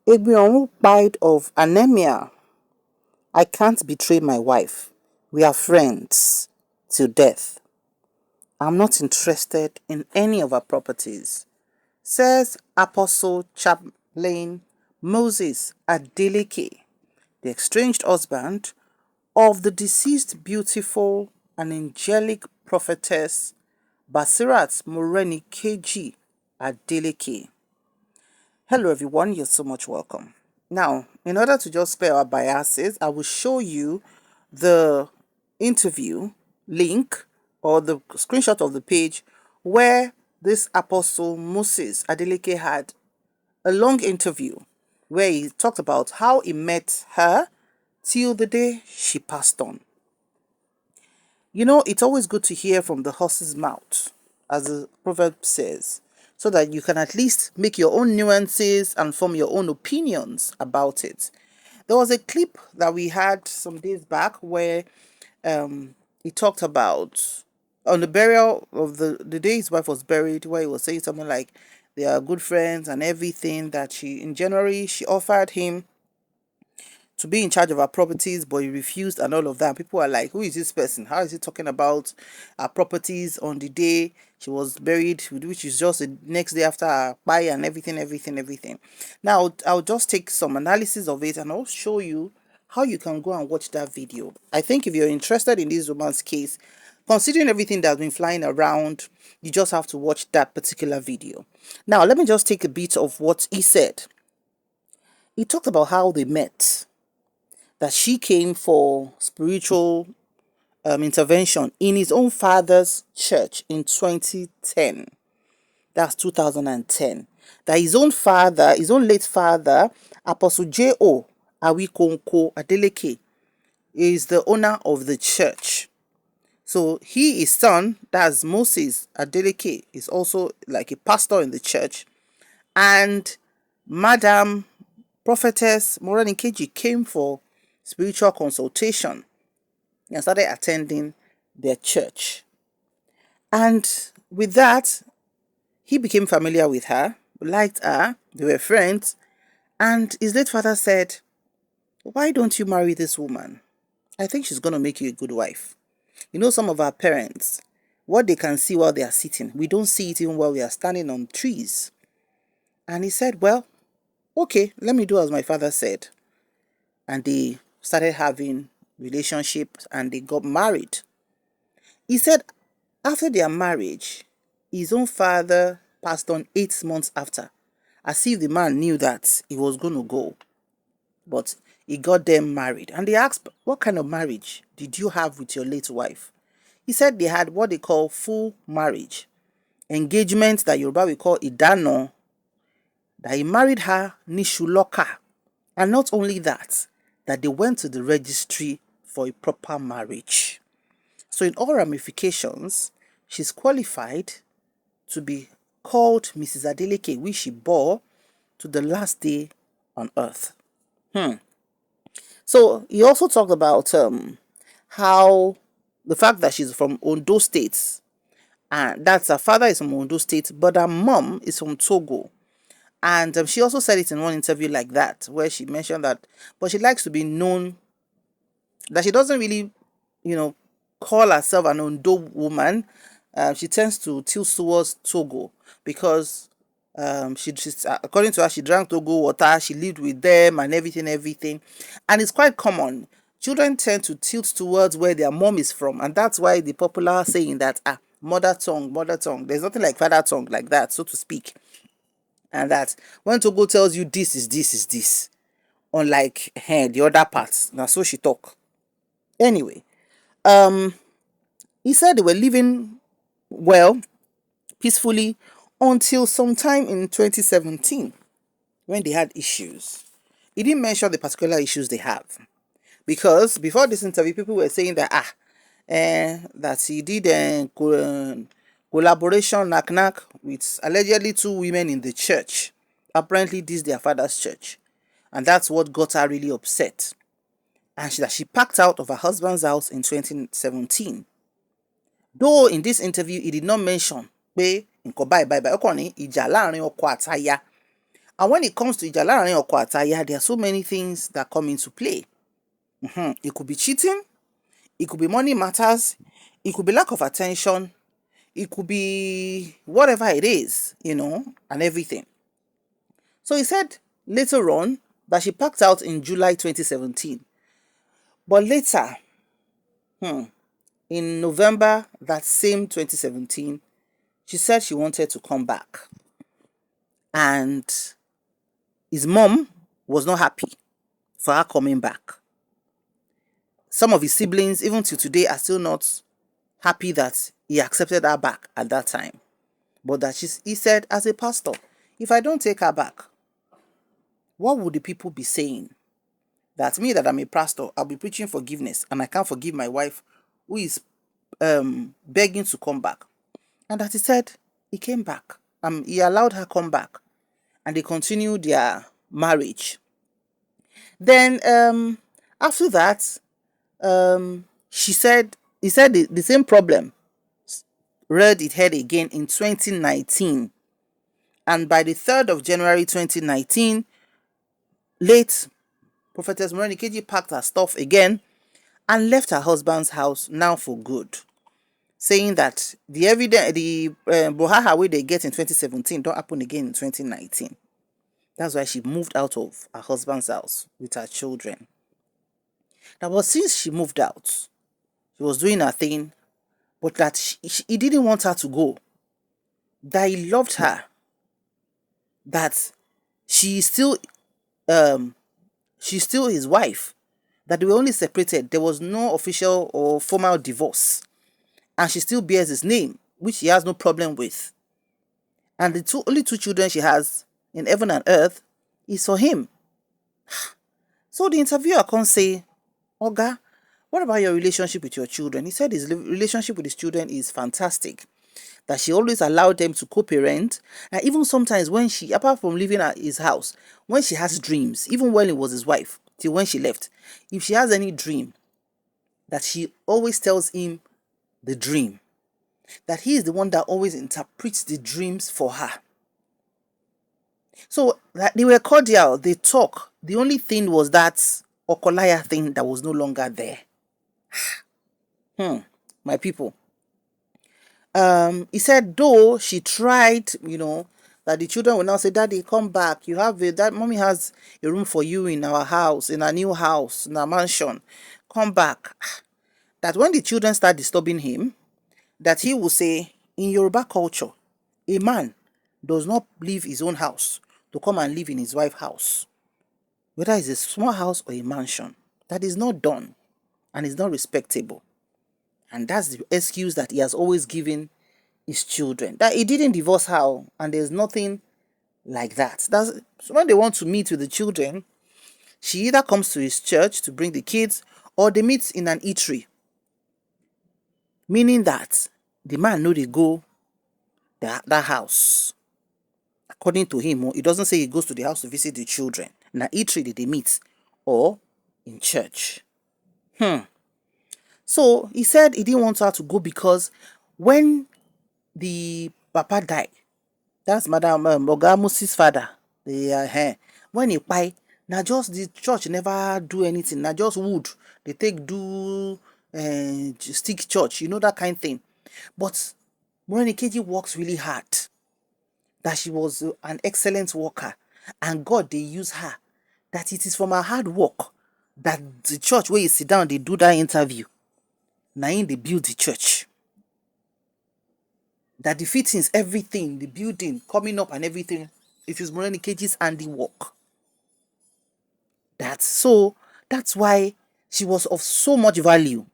Egbin Orun died of anemia. I can't betray my wife. We are friends till death. I'm not interested in any of her properties, says Apostle Chaplain Moses Adeleke, the estranged husband of the deceased beautiful and angelic prophetess Basirat Moreni KG Adeleke. Hello everyone, you're so much welcome. Now, in order to just clear our biases, I will show you the interview link or the screenshot of the page where this Apostle Moses Adeleke had a long interview where he talked about how he met her till the day she passed on. You know, it's always good to hear from the horse's mouth, as the proverb says, so that you can at least make your own nuances and form your own opinions about it. There was a clip that we had some days back where he talked about on the burial of the day his wife was buried, where he was saying something like they are good friends and everything, that she in January she offered him to be in charge of her properties, but he refused and all of that. People are like, who is this person? How is he talking about her properties on the day she was buried, which is just the next day after her buy and everything. Now, I'll just take some analysis of it and I'll show you how you can go and watch that video. I think if you're interested in this woman's case, considering everything that's been flying around, you just have to watch that particular video. Now, let me just take a bit of what he said. He talked about how they met, that she came for spiritual intervention in his own father's church in 2010. That's 2010. That his own father, his own late father, Apostle J.O. Awikonko Adeleke, is the owner of the church. So his son, that's Moses Adeleke, is also like a pastor in the church. And Madam Prophetess Moreni Keji came for spiritual consultation and started attending their church. And with that, he became familiar with her, liked her, they were friends, and his late father said, why don't you marry this woman? I think she's going to make you a good wife. You know, some of our parents, what they can see while they are sitting, we don't see it even while we are standing on trees. And he said, well, okay, let me do as my father said. And they started having relationships and they got married. He said after their marriage, his own father passed on 8 months after, as if the man knew that he was going to go. But he got them married. And they asked, what kind of marriage did you have with your late wife? He said they had what they call full marriage. Engagement that Yoruba we call idano. That he married her nishuloka. And not only that they went to the registry for a proper marriage. So in all ramifications, she's qualified to be called Mrs. Adeleke, which she bore to the last day on earth. So he also talked about how the fact that she's from Ondo State, and that's her father is from Ondo State, but her mom is from Togo. And she also said it in one interview like that, where she mentioned that, but she likes to be known, that she doesn't really, call herself an Ondo woman. She tends to tilt towards Togo because she's according to her, she drank Togo water, she lived with them and everything. And it's quite common. Children tend to tilt towards where their mom is from, and that's why the popular saying that mother tongue. There's nothing like father tongue like that, so to speak. And that when Togo tells you this is this, unlike the other parts, now so she talk. Anyway, he said they were living well, peacefully, until sometime in 2017 when they had issues. He didn't mention the particular issues they have, because before this interview, people were saying that that he did collaboration knack with allegedly 2 women in the church. Apparently, this is their father's church, and that's what got her really upset. And that she packed out of her husband's house in 2017. Though in this interview, he did not mention pé nǹkan báyìí ìjà láàrin ọkọ àtaya. And when it comes to Ijalarin or Kwataya, there are so many things that come into play. It could be cheating, it could be money matters, it could be lack of attention, it could be whatever it is, and everything. So he said later on that she packed out in July 2017. But later, in November that same 2017, she said she wanted to come back. And his mom was not happy for her coming back. Some of his siblings, even till today, are still not happy that he accepted her back at that time. But that he said, as a pastor, if I don't take her back, what would the people be saying? That me, that I'm a pastor, I'll be preaching forgiveness, and I can't forgive my wife who is begging to come back. And that he said he came back. He allowed her come back, and they continued their marriage. Then after that, he said the same problem reared its head again in 2019. And by the 3rd of January 2019, late Prophetess Morenikeji packed her stuff again and left her husband's house now for good, saying that the brouhaha way they get in 2017 don't happen again in 2019. That's why she moved out of her husband's house with her children. But since she moved out, she was doing her thing, but that he didn't want her to go. That he loved her. That she's still his wife. That they were only separated. There was no official or formal divorce. And she still bears his name, which he has no problem with. And the only two children she has in heaven and earth is for him. So the interviewer can say, Oga, what about your relationship with your children? He said his relationship with his children is fantastic. That she always allowed them to co-parent. And even sometimes when she, apart from leaving his house, when she has dreams, even when he was his wife, till when she left, if she has any dream, that she always tells him the dream. That he is the one that always interprets the dreams for her. So that they were cordial, they talk. The only thing was that Okolaya thing that was no longer there. My people. He said though she tried, that the children will now say, Daddy, come back. That mommy has a room for you in our house, in our new house, in our mansion. Come back. That when the children start disturbing him, that he will say, in Yoruba culture, a man does not leave his own house to come and live in his wife's house. Whether it's a small house or a mansion. That is not done and is not respectable. And that's the excuse that he has always given his children. That he didn't divorce her, and there's nothing like that. So when they want to meet with the children, she either comes to his church to bring the kids, or they meet in an eatery. Meaning that the man know they go that house. According to him, he doesn't say he goes to the house to visit the children. In an eatery did they meet, or in church. So he said he didn't want her to go because when the papa died, that's Madam Ogamusi's father, when he died, now just the church never do anything. Now just wood they take do stick church, that kind of thing. But Morenikeji works really hard. That she was an excellent worker, and God they use her. That it is from her hard work that the church where you sit down they do that interview. Now they build the church. That the fittings, everything, the building, coming up and everything, it is Morenikeji's handiwork. That's why she was of so much value.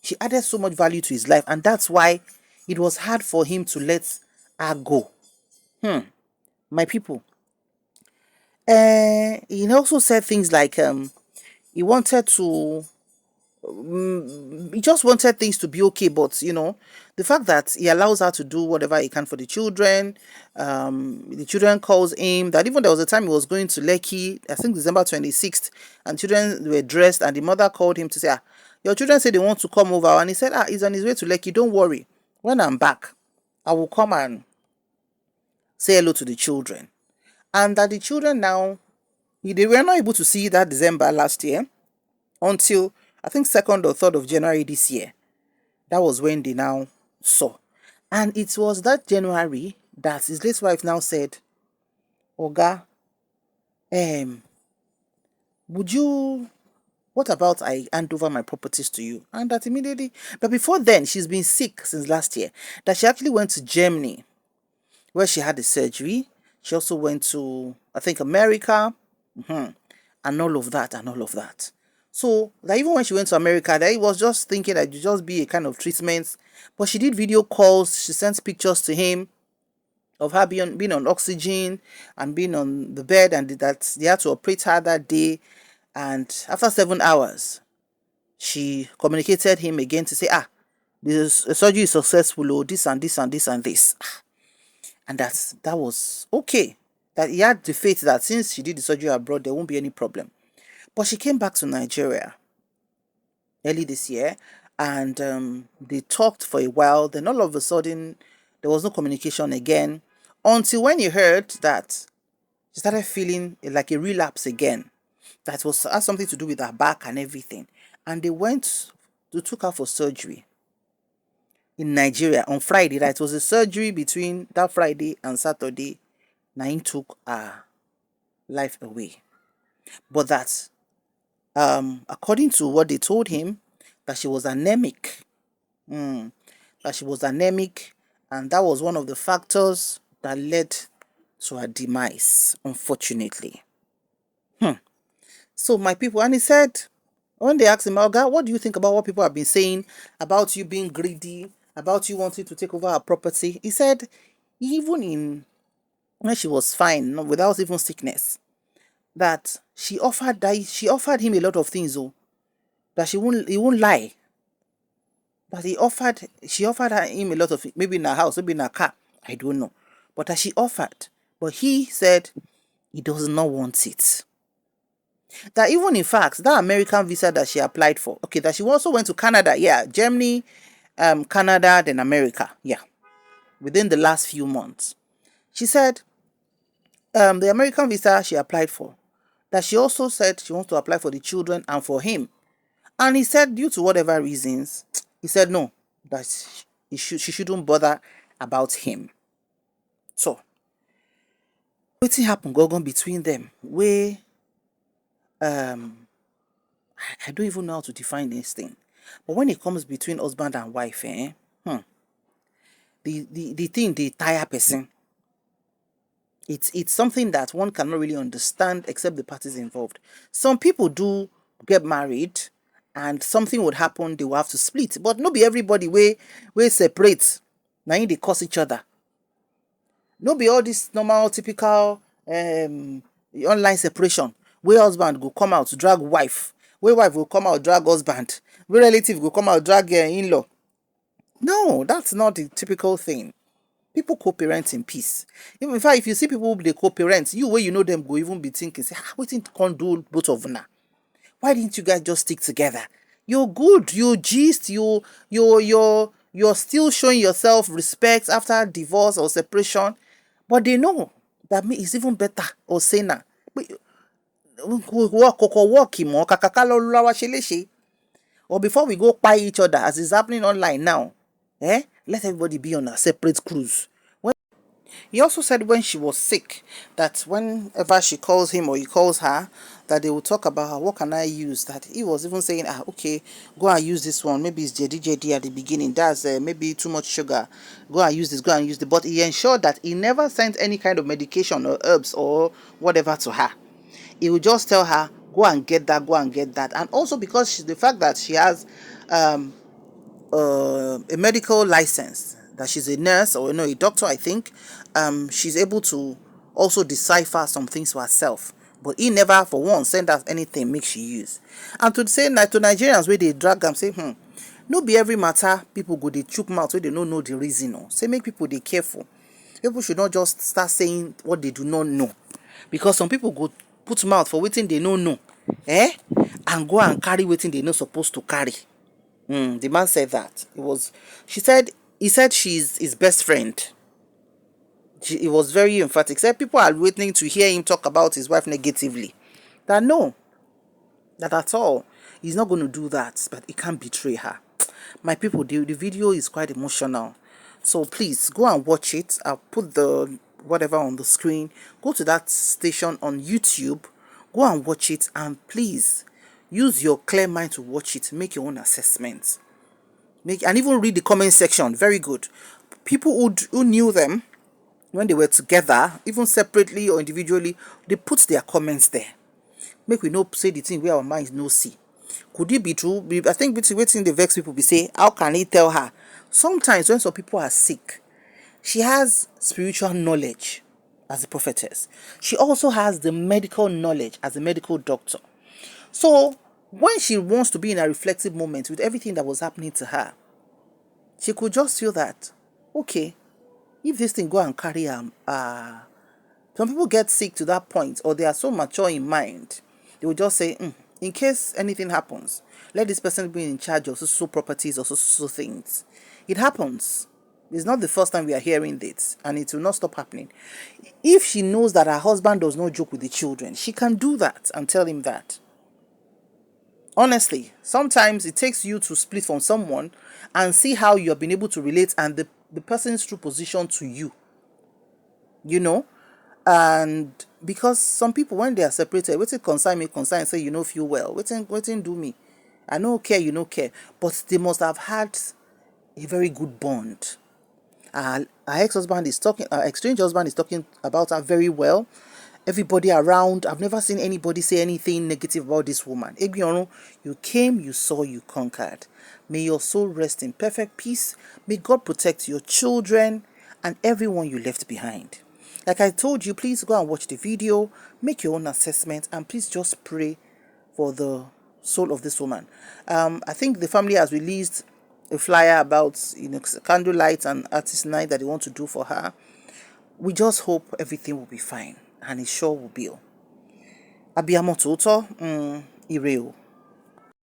She added so much value to his life, and that's why it was hard for him to let her go. My people. He also said things like he wanted to he just wanted things to be okay, but the fact that he allows her to do whatever he can for the children, the children calls him, that even there was a time he was going to Lekki, I think December 26th, and children were dressed, and the mother called him to say, your children say they want to come over, and he said, he's on his way to Lekki, don't worry, when I'm back I will come and say hello to the children. and that the children now, they were not able to see that December last year until I think 2nd or 3rd of January this year. That was when they now saw. And it was that January that his late wife now said, Oga, would you, what about I hand over my properties to you? And that immediately, but before then, she's been sick since last year. That she actually went to Germany, where she had the surgery. She also went to, I think, America, and all of that, and all of that. So, that even when she went to America, that it was just thinking that it would just be a kind of treatment. But she did video calls, she sent pictures to him of her being on oxygen and being on the bed, and that they had to operate her that day. And after 7 hours, she communicated him again to say, this surgery is successful, oh, this and this and this and this. And that was okay. That he had the faith that since she did the surgery abroad, there won't be any problem. But she came back to Nigeria early this year, and they talked for a while. Then all of a sudden, there was no communication again, until when he heard that she started feeling like a relapse again. That had something to do with her back and everything. And they took her for surgery in Nigeria on Friday. That it was a surgery between that Friday and Saturday. Naim took her life away. But that, according to what they told him, that she was anemic. That she was anemic, and that was one of the factors that led to her demise, unfortunately. So my people, and he said, when they asked him, oh God, what do you think about what people have been saying about you being greedy, about you wanting to take over her property? He said, even when she was fine, without even sickness, that she offered him a lot of things, that he won't lie. But she offered him a lot of, maybe in her house, maybe in her car, I don't know. But that she offered, but he said he does not want it. That even in fact, that American visa that she applied for, okay, that she also went to Canada, Germany, Canada, then America, within the last few months. She said, the American visa she applied for, that she also said she wants to apply for the children and for him. And he said, due to whatever reasons, he said no, that she shouldn't bother about him. So, what happened go on between them? Where I don't even know how to define this thing. But when it comes between husband and wife, the thing they tire person. It's something that one cannot really understand except the parties involved. Some people do get married and something would happen, they will have to split. But not be everybody way separate. Now they curse each other. No be all this normal, typical online separation. Where husband go come out drag wife. Where wife will come out drag husband. Where relative will come out drag in-law. No, that's not the typical thing. People co-parent in peace. In fact, if you see people they co-parent, you where you know them go even be thinking, say, what can't do both of them? Why didn't you guys just stick together? You're good, you gist, you're still showing yourself respect after divorce or separation, but they know that it's even better or saner. Or before we go buy each other, as is happening online now, let everybody be on a separate cruise. He also said when she was sick, that whenever she calls him or he calls her, that they will talk about her. What can I use? That he was even saying, okay, go and use this one. Maybe it's JD at the beginning. That's maybe too much sugar. Go and use this. Go and use the. But he ensured that he never sent any kind of medication or herbs or whatever to her. He would just tell her, go and get that. Go and get that. And also because the fact that she has a medical license, that she's a nurse or a doctor, I think, she's able to also decipher some things for herself. But he never for once sent us anything make she use. And to say that to Nigerians where they drag them, say, no be every matter people go they chook mouth where they don't know the reason. No. Say make people they careful. People should not just start saying what they do not know. Because some people go put mouth for waiting they don't know. And go and carry waiting they not supposed to carry. The man said that. He said she's his best friend. He was very emphatic. Said people are waiting to hear him talk about his wife negatively. That no, that at all. He's not going to do that, but he can't betray her. My people, the video is quite emotional. So please go and watch it. I'll put the whatever on the screen. Go to that station on YouTube. Go and watch it, and please use your clear mind to watch it. Make your own assessments. And even read the comment section. Very good. People who knew them when they were together, even separately or individually, they put their comments there. Make we know say the thing where our minds no see. Could it be true? I think waiting the vex people be say, how can he tell her? Sometimes when some people are sick, she has spiritual knowledge as a prophetess. She also has the medical knowledge as a medical doctor. So when she wants to be in a reflective moment with everything that was happening to her, she could just feel that, okay, if this thing go and carry some people get sick to that point, or they are so mature in mind, they will just say, in case anything happens, let this person be in charge of so properties or so things. It happens. It's not the first time we are hearing this, and it will not stop happening. If she knows that her husband does not joke with the children, she can do that and tell him that. Honestly, sometimes it takes you to split from someone and see how you have been able to relate and the person's true position to you. You know? And because some people, when they are separated, waiting concern me, concern say, you know, feel well. Waiting do me. I know care, you know care. But they must have had a very good bond. Her ex-husband is talking, her estranged husband is talking about her very well. Everybody around, I've never seen anybody say anything negative about this woman. Egbin Orun, you came, you saw, you conquered. May your soul rest in perfect peace. May God protect your children and everyone you left behind. Like I told you, please go and watch the video, make your own assessment, and please just pray for the soul of this woman. I think the family has released a flyer about candlelight and artist night that they want to do for her. We just hope everything will be fine, and it sure will be. Abiyamo tòótọ́, ire o.